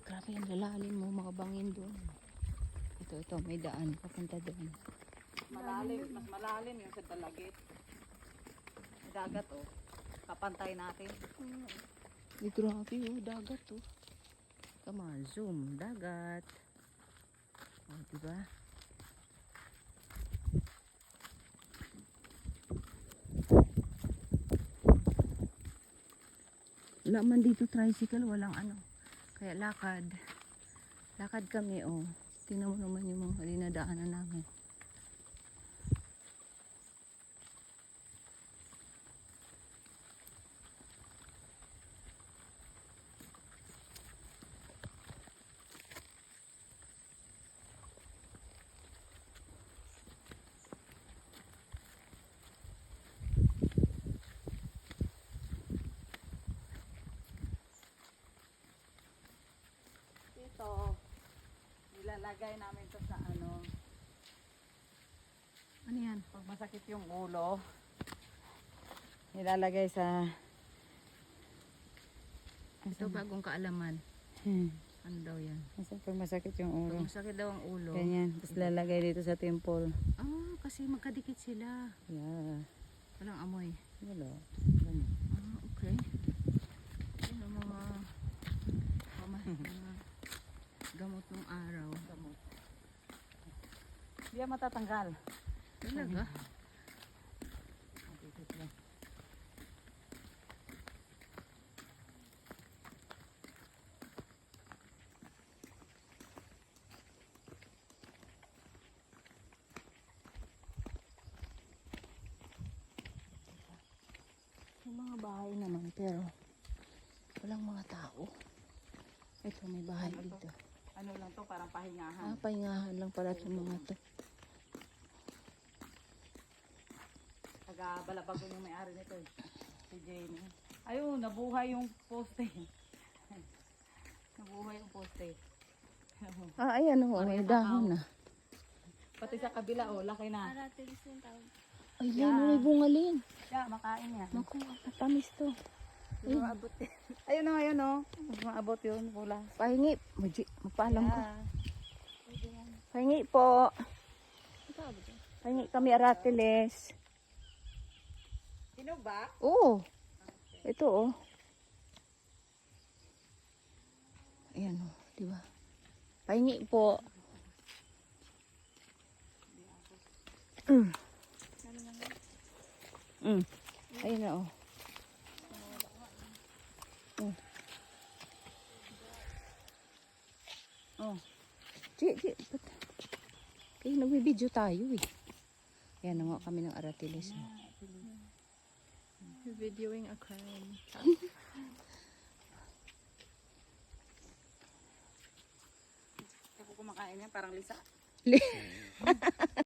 Grabe ang lalalim mo, mga bangin doon. Ito, may daan. Papunta doon. Malalim, mas malalim yung sa Dalagit. Dagat oh. Kapantay natin. Ay, grabe oh, dagat oh. Come on, zoom, dagat. Oh, diba? Wala man dito tricycle, walang ano. Kaya lakad. Lakad kami oh. Tingnan mo naman yung mga dinadaanan namin. Ito, nilalagay namin to sa ano. Ano yan? Pag masakit yung ulo, nilalagay sa Ito bagong kaalaman. Ano daw yan? pag masakit yung Pag ulo. masakit daw ang ulo. Ganyan, tapos lalagay dito sa temple. Ah, kasi magkadikit sila. Yeah. Walang amoy. Wala. Ganyan. Ah, okay. Yan ang mga gamot ng araw. Gamot. Hindi yan matatanggal. Talaga? May mga bahay naman pero walang mga tao. Ito may bahay Ano to? dito. Ano lang to, parang pahingahan. Ah, pahingahan lang pala itong mga to. Taga-Balabago yung may-ari nito eh. Si Jamie. Ayun, nabuhay yung poste. Nabuhay yung poste. Ah, ayan oh, may dahon na. Pati sa kabila oh, laki na. Ay, yan, may bungalin. Yeah, makain niya. Naku, matamis to. Maabot eh. Ayun o, ayun o. Maabot yun, pula. Pahingi. Magpaalam ko. Yeah. Pahingi po. Pahingi kami aratiles. Sino ba? Oo. Ito oh. Ayan oh, di ba? Pahingi po. Ayun na oh. Oh. Di. Kaya nagbe-video tayo eh. Ayan na nga kami ng aratiles. Videoing a crime. Ako kumakain yan, parang lisa.